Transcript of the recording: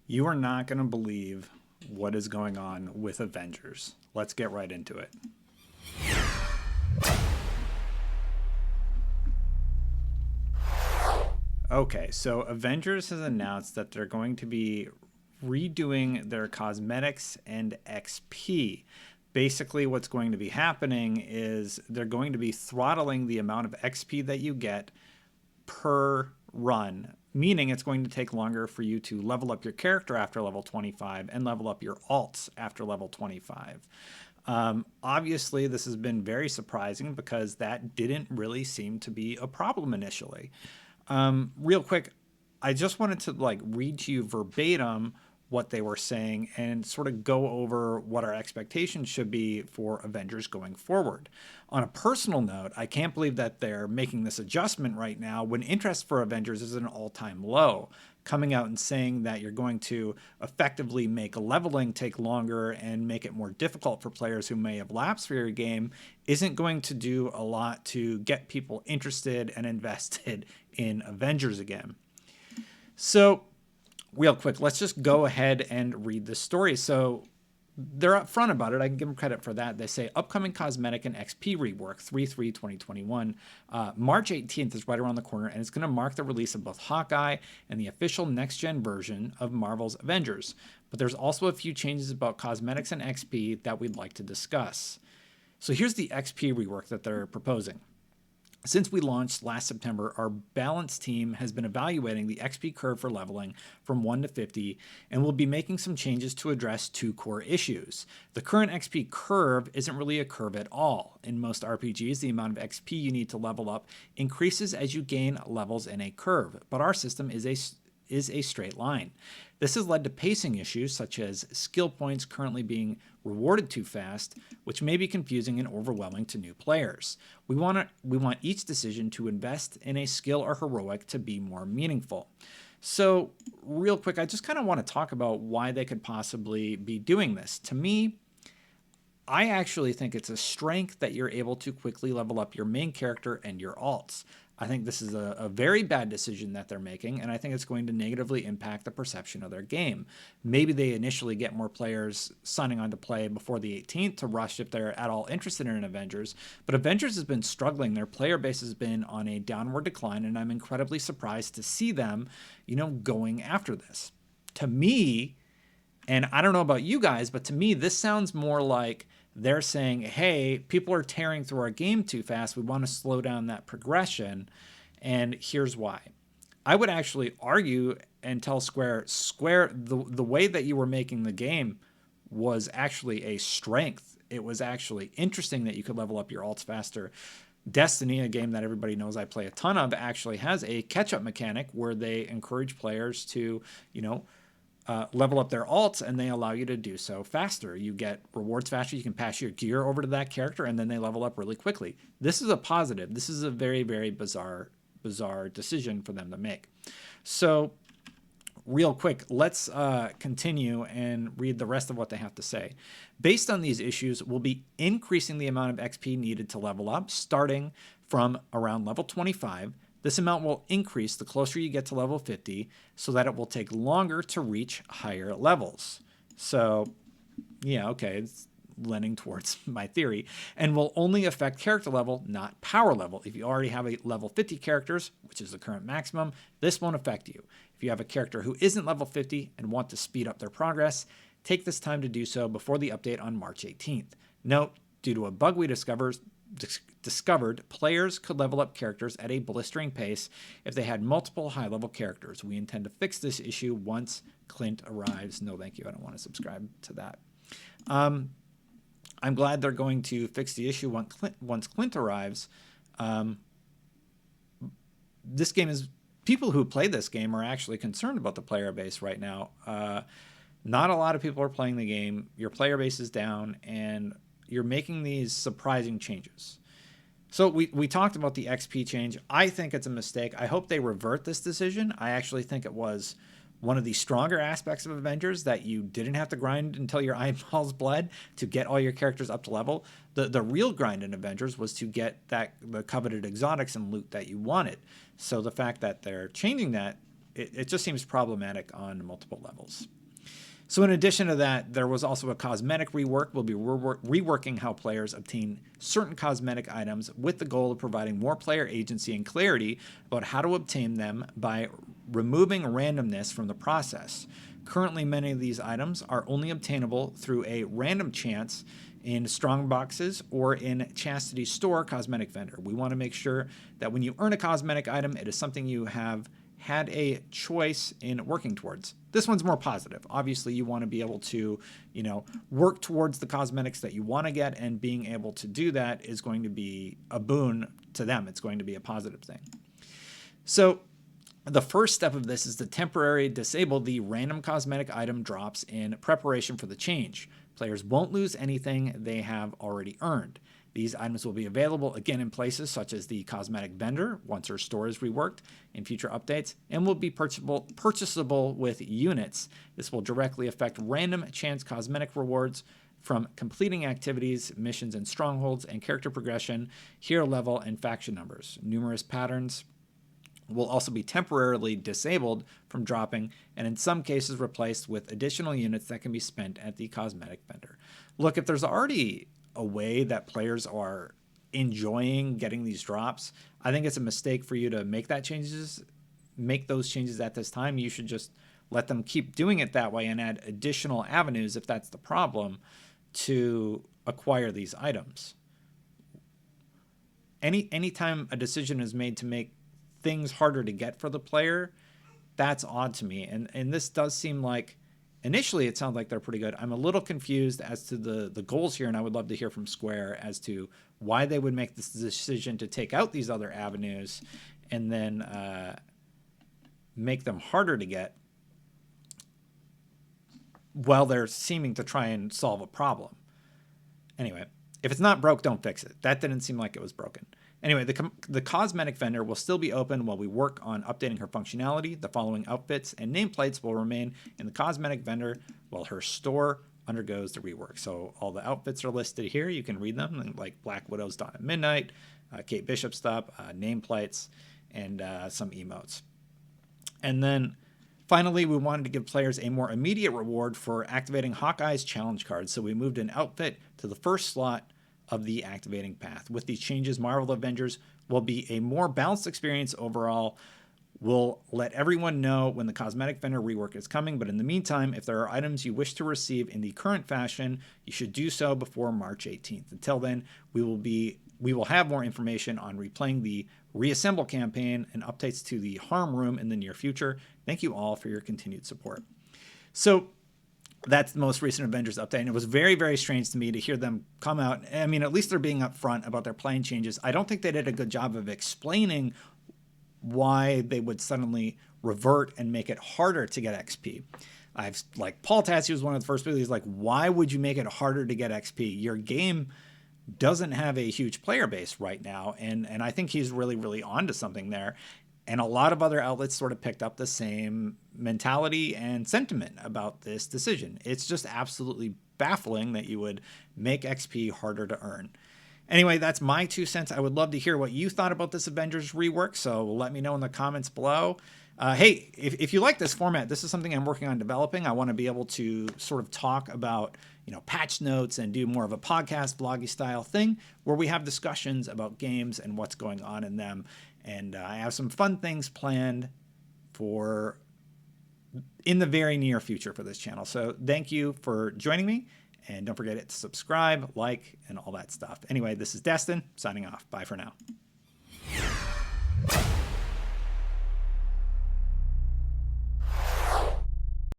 You are not going to believe what is going on with Avengers. Let's get right into it. Okay, so Avengers has announced that they're going to be redoing their cosmetics and XP. Basically, what's going to be happening is they're going to be throttling the amount of XP that you get per run, meaning it's going to take longer for you to level up your character after level 25 and level up your alts after level 25. Obviously, this has been very surprising because that didn't really seem to be a problem initially. Real quick, I just wanted to read to you verbatim what they were saying and sort of go over what our expectations should be for Avengers going forward. On a personal note, I can't believe that they're making this adjustment right now when interest for Avengers is at an all-time low. Coming out and saying that you're going to effectively make leveling take longer and make it more difficult for players who may have lapsed for your game isn't going to do a lot to get people interested and invested in Avengers again. So real quick, let's just go ahead and read the story. So they're upfront about it. I can give them credit for that. They say upcoming cosmetic and XP rework 3/3/2021. March 18th is right around the corner, and it's going to mark the release of both Hawkeye and the official next-gen version of Marvel's Avengers. But there's also a few changes about cosmetics and XP that we'd like to discuss. So here's the XP rework that they're proposing. Since we launched last September, our balance team has been evaluating the XP curve for leveling from 1 to 50, and we'll be making some changes to address two core issues. The current XP curve isn't really a curve at all. In most RPGs, the amount of XP you need to level up increases as you gain levels in a curve, but our system is a straight line. This has led to pacing issues such as skill points currently being rewarded too fast, which may be confusing and overwhelming to new players. We want each decision to invest in a skill or heroic to be more meaningful. So real quick, I just kind of want to talk about why they could possibly be doing this. To me, I actually think it's a strength that you're able to quickly level up your main character and your alts. I think this is a very bad decision that they're making, and I think it's going to negatively impact the perception of their game. Maybe they initially get more players signing on to play before the 18th to rush if they're at all interested in Avengers, but Avengers has been struggling. Their player base has been on a downward decline, and I'm incredibly surprised to see them, going after this. To me, and I don't know about you guys, but to me, this sounds more like they're saying, hey, people are tearing through our game too fast. We want to slow down that progression. And here's why. I would actually argue and tell Square, the way that you were making the game was actually a strength. It was actually interesting that you could level up your alts faster. Destiny, a game that everybody knows I play a ton of, actually has a catch-up mechanic where they encourage players to, level up their alts, and they allow you to do so faster. You get rewards faster. You can pass your gear over to that character, and then they level up really quickly. This is a positive. This is a very, very bizarre decision for them to make. So real quick, let's continue and read the rest of what they have to say. Based on these issues, we'll be increasing the amount of XP needed to level up, starting from around level 25. This amount will increase the closer you get to level 50 so that it will take longer to reach higher levels. So, yeah, okay, it's leaning towards my theory, and will only affect character level, not power level. If you already have a level 50 characters, which is the current maximum, this won't affect you. If you have a character who isn't level 50 and want to speed up their progress, take this time to do so before the update on March 18th. Note, due to a bug we discovered, players could level up characters at a blistering pace if they had multiple high-level characters. We intend to fix this issue once Clint arrives. No, thank you. I don't want to subscribe to that. I'm glad they're going to fix the issue once Clint arrives. This game is... People who play this game are actually concerned about the player base right now. Not a lot of people are playing the game. Your player base is down, and you're making these surprising changes. So we talked about the XP change. I think it's a mistake. I hope they revert this decision. I actually think it was one of the stronger aspects of Avengers, that you didn't have to grind until your eyeballs bled to get all your characters up to level. The real grind in Avengers was to get the coveted exotics and loot that you wanted. So the fact that they're changing that it just seems problematic on multiple levels. So in addition to that, there was also a cosmetic rework. We'll be reworking how players obtain certain cosmetic items with the goal of providing more player agency and clarity about how to obtain them by removing randomness from the process. Currently, many of these items are only obtainable through a random chance in strong boxes or in Chastity Store cosmetic vendor. We want to make sure that when you earn a cosmetic item, it is something you have had a choice in working towards. This one's more positive. Obviously, you want to be able to, work towards the cosmetics that you want to get, and being able to do that is going to be a boon to them. It's going to be a positive thing. So the first step of this is to temporarily disable the random cosmetic item drops in preparation for the change. Players won't lose anything they have already earned. These items will be available again in places such as the cosmetic vendor once our store is reworked in future updates, and will be purchasable with units. This will directly affect random chance cosmetic rewards from completing activities, missions, and strongholds, and character progression, hero level, and faction numbers. Numerous patterns will also be temporarily disabled from dropping, and in some cases replaced with additional units that can be spent at the cosmetic vendor. Look, if there's already a way that players are enjoying getting these drops, I think it's a mistake for you to make those changes at this time. You should just let them keep doing it that way and add additional avenues, if that's the problem, to acquire these items. Anytime a decision is made to make things harder to get for the player, that's odd to me. And this does seem like, initially it sounds like they're pretty good. I'm a little confused as to the goals here, and I would love to hear from Square as to why they would make this decision to take out these other avenues and then make them harder to get while they're seeming to try and solve a problem. Anyway, if it's not broke, don't fix it. That didn't seem like it was broken. Anyway, the cosmetic vendor will still be open while we work on updating her functionality. The following outfits and nameplates will remain in the cosmetic vendor while her store undergoes the rework. So all the outfits are listed here. You can read them, like Black Widow's Dawn at Midnight, Kate Bishop stuff, nameplates, and some emotes. And then finally, we wanted to give players a more immediate reward for activating Hawkeye's challenge card. So we moved an outfit to the first slot of the activating path. With these changes, Marvel Avengers will be a more balanced experience overall. We'll let everyone know when the cosmetic vendor rework is coming, but in the meantime, if there are items you wish to receive in the current fashion, you should do so before March 18th. Until then, we will have more information on replaying the Reassemble campaign and updates to the Harm Room in the near future. Thank you all for your continued support. So that's the most recent Avengers update, and it was very, very strange to me to hear them come out. I mean, at least they're being upfront about their plan changes. I don't think they did a good job of explaining why they would suddenly revert and make it harder to get XP. Paul Tassi was one of the first people. He's like, why would you make it harder to get XP? Your game doesn't have a huge player base right now, and I think he's really, really onto something there. And a lot of other outlets sort of picked up the same mentality and sentiment about this decision. It's just absolutely baffling that you would make XP harder to earn. Anyway, that's my 2 cents. I would love to hear what you thought about this Avengers rework, so let me know in the comments below. Hey, if you like this format, this is something I'm working on developing. I want to be able to sort of talk about, patch notes and do more of a podcast, vloggy style thing where we have discussions about games and what's going on in them. And I have some fun things planned in the very near future for this channel. So thank you for joining me, and don't forget to subscribe, like, and all that stuff. Anyway, this is Destin signing off. Bye for now.